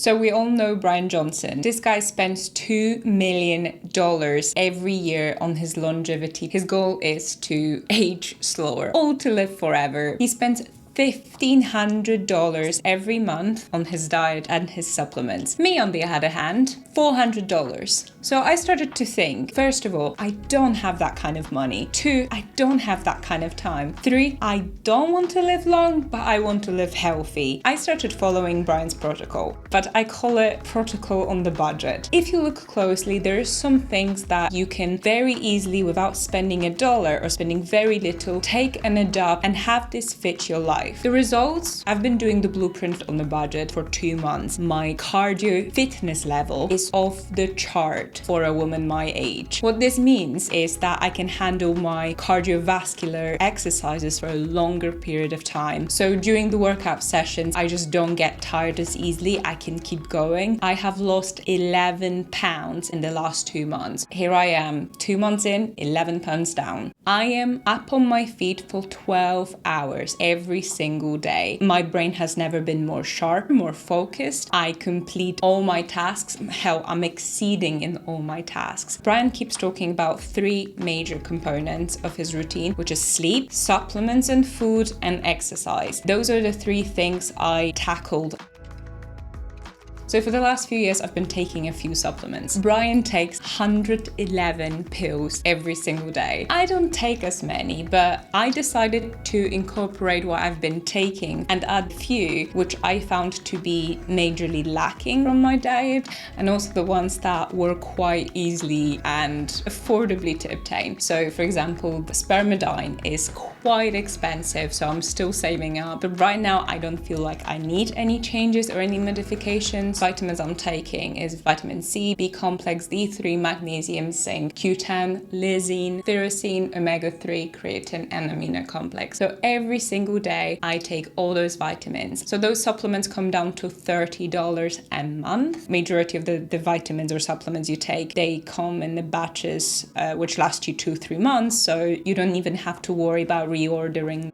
So we all know Bryan Johnson. This guy spends $2 million every year on his longevity. His goal is to age slower, or to live forever. He spends $1,500 every month on his diet and his supplements. Me, on the other hand, $400. So I started to think, first of all, I don't have that kind of money. 2, I don't have that kind of time. 3, I don't want to live long, but I want to live healthy. I started following Bryan's protocol, but I call it protocol on the budget. If you look closely, there are some things that you can very easily, without spending $1 or spending very little, take and adapt and have this fit your life. The results, I've been doing the blueprint on the budget for 2 months. My cardio fitness level is off the chart for a woman my age. What this means is that I can handle my cardiovascular exercises for a longer period of time. So during the workout sessions, I just don't get tired as easily. I can keep going. I have lost 11 pounds in the last 2 months. Here I am, 2 months in, 11 pounds down. I am up on my feet for 12 hours every single day. My brain has never been more sharp, more focused. I complete all my tasks. Hell, I'm exceeding in all my tasks. Bryan keeps talking about 3 major components of his routine, which is sleep, supplements and food, and exercise. Those are the 3 things I tackled. So for the last few years, I've been taking a few supplements. Bryan takes 111 pills every single day. I don't take as many, but I decided to incorporate what I've been taking and add a few, which I found to be majorly lacking from my diet, and also the ones that were quite easily and affordably to obtain. So for example, the spermidine is quite expensive, so I'm still saving up. But right now, I don't feel like I need any changes or any modifications. Vitamins I'm taking is vitamin C, B complex, D3, magnesium, zinc, Q10, lysine, tyrosine, omega-3, creatine, and amino complex. So every single day I take all those vitamins. So those supplements come down to $30 a month. Majority of the vitamins or supplements you take, they come in the batches which last you 2-3 months. So you don't even have to worry about reordering.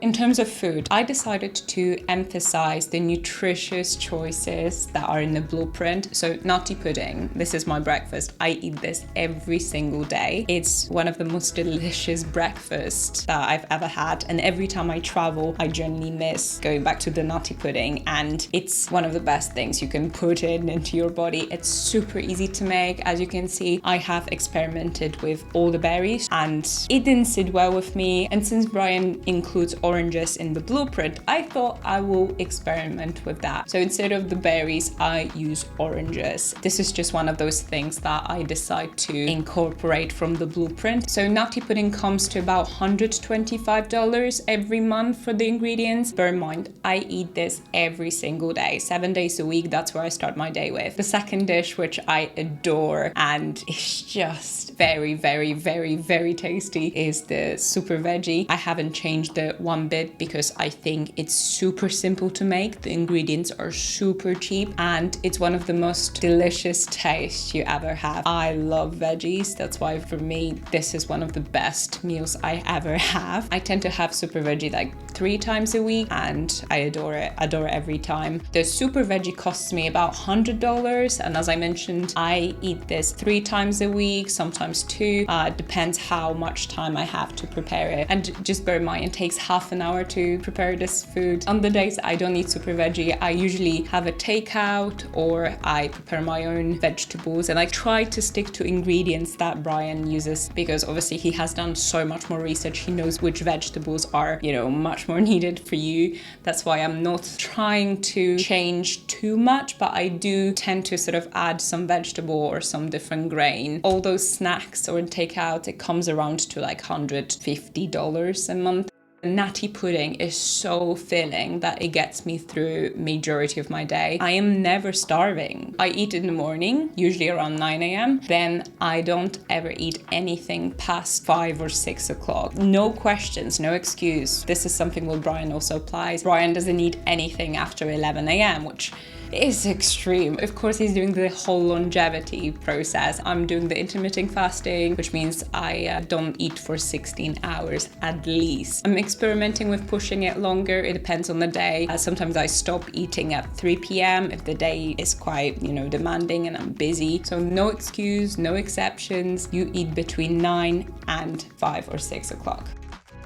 In terms of food, I decided to emphasize the nutritious choices that are in the blueprint. So nutty pudding, this is my breakfast. I eat this every single day. It's one of the most delicious breakfasts that I've ever had. And every time I travel, I generally miss going back to the nutty pudding. And it's one of the best things you can put into your body. It's super easy to make. As you can see, I have experimented with all the berries and it didn't sit well with me. And since Bryan includes oranges in the blueprint, I thought I will experiment with that. So instead of the berries, I use oranges. This is just one of those things that I decide to incorporate from the blueprint. So nutty pudding comes to about $125 every month for the ingredients. Bear in mind, I eat this every single day, 7 days a week. That's where I start my day with. The second dish, which I adore and is just very, very, very, very tasty, is the super veggie. I haven't changed the one bit because I think it's super simple to make. The ingredients are super cheap and it's one of the most delicious tastes you ever have. I love veggies. That's why for me, this is one of the best meals I ever have. I tend to have super veggie like 3 times a week and I adore it. Adore it every time. The super veggie costs me about $100 and as I mentioned, I eat this 3 times a week, sometimes 2. Depends how much time I have to prepare it. And just bear in mind, it takes half an hour to prepare this food. On the days I don't eat super veggie, I usually have a takeout or I prepare my own vegetables, and I try to stick to ingredients that Bryan uses because obviously he has done so much more research. He knows which vegetables are, much more needed for you. That's why I'm not trying to change too much, but I do tend to sort of add some vegetable or some different grain. All those snacks or takeout, it comes around to like $150 a month. Nutty pudding is so filling that it gets me through majority of my day. I am never starving. I eat in the morning, usually around 9 a.m. Then I don't ever eat anything past 5 or 6 o'clock. No questions, no excuse. This is something what Bryan also applies. Bryan doesn't eat anything after 11 a.m., which is extreme. Of course, he's doing the whole longevity process. I'm doing the intermittent fasting, which means I don't eat for 16 hours at least. I'm experimenting with pushing it longer. It depends on the day. Sometimes I stop eating at 3 p.m. if the day is quite, demanding and I'm busy. So no excuse, no exceptions. You eat between 9 and 5 or 6 o'clock.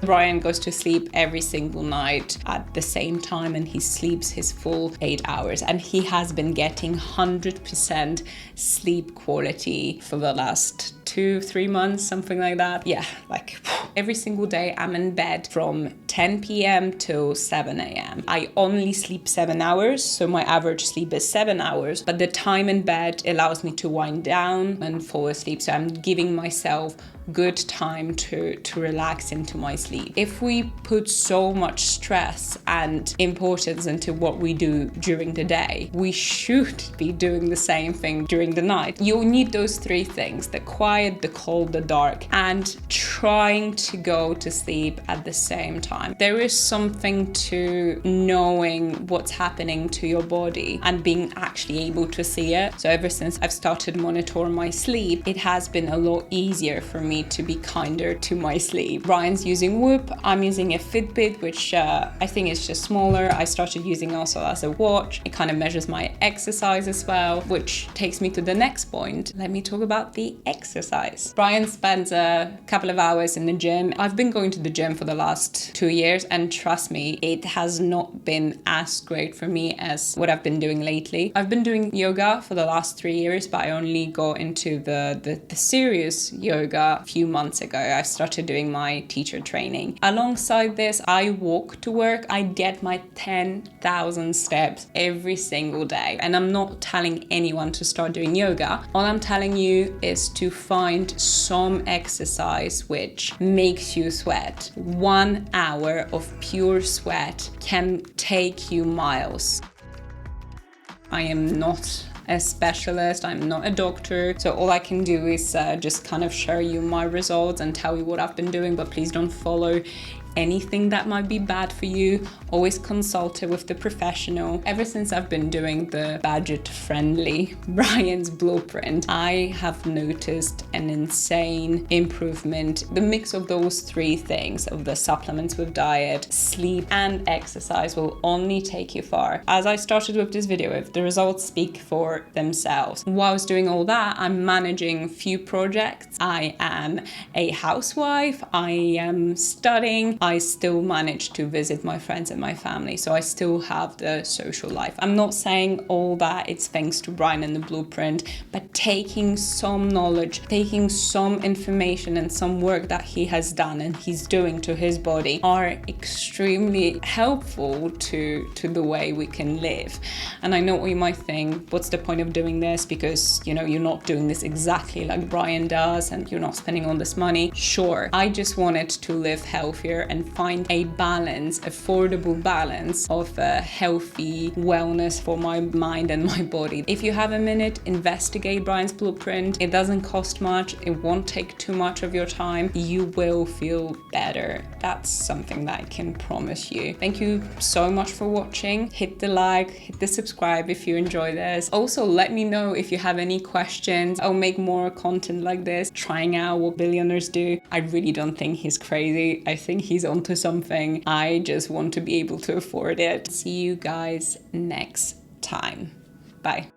Bryan goes to sleep every single night at the same time, and he sleeps his full 8 hours, and he has been getting 100% sleep quality for the last 2-3 months, something like that. Yeah, like every single day I'm in bed from 10 p.m. till 7 a.m. I only sleep 7 hours, so my average sleep is 7 hours, but the time in bed allows me to wind down and fall asleep, so I'm giving myself good time to relax into my sleep. If we put so much stress and importance into what we do during the day, we should be doing the same thing during the night. You'll need those 3 things: the quiet, the cold, the dark, and trying to go to sleep at the same time. There is something to knowing what's happening to your body and being actually able to see it. So ever since I've started monitoring my sleep, it has been a lot easier for me to be kinder to my sleep. Bryan's using Whoop. I'm using a Fitbit, which I think is just smaller. I started using also as a watch. It kind of measures my exercise as well, which takes me to the next point. Let me talk about the exercise. Bryan spends a couple of hours in the gym. I've been going to the gym for the last 2 years, and trust me, it has not been as great for me as what I've been doing lately. I've been doing yoga for the last 3 years, but I only got into the serious yoga few months ago. I started doing my teacher training. Alongside this, I walk to work. I get my 10,000 steps every single day. And I'm not telling anyone to start doing yoga. All I'm telling you is to find some exercise which makes you sweat. 1 hour of pure sweat can take you miles. I am not a specialist, I'm not a doctor, so all I can do is just kind of share you my results and tell you what I've been doing, but please don't follow anything that might be bad for you. Always consult it with the professional. Ever since I've been doing the budget-friendly Bryan's blueprint, I have noticed an insane improvement. The mix of those 3 things, of the supplements with diet, sleep, and exercise, will only take you far. As I started with this video, if the results speak for themselves. While I was doing all that, I'm managing few projects. I am a housewife. I am studying. I still manage to visit my friends and my family, so I still have the social life. I'm not saying all that it's thanks to Bryan and the blueprint, but taking some knowledge, taking some information and some work that he has done and he's doing to his body are extremely helpful to the way we can live. And I know what you might think, what's the point of doing this? Because, you're not doing this exactly like Bryan does and you're not spending all this money. Sure, I just wanted to live healthier and find a balance, affordable balance of a healthy wellness for my mind and my body. If you have a minute, investigate Bryan's blueprint. It doesn't cost much. It won't take too much of your time. You will feel better. That's something that I can promise you. Thank you so much for watching. Hit the like, hit the subscribe if you enjoy this. Also, let me know if you have any questions. I'll make more content like this, trying out what billionaires do. I really don't think he's crazy. I think he's onto something. I just want to be able to afford it. See you guys next time. Bye.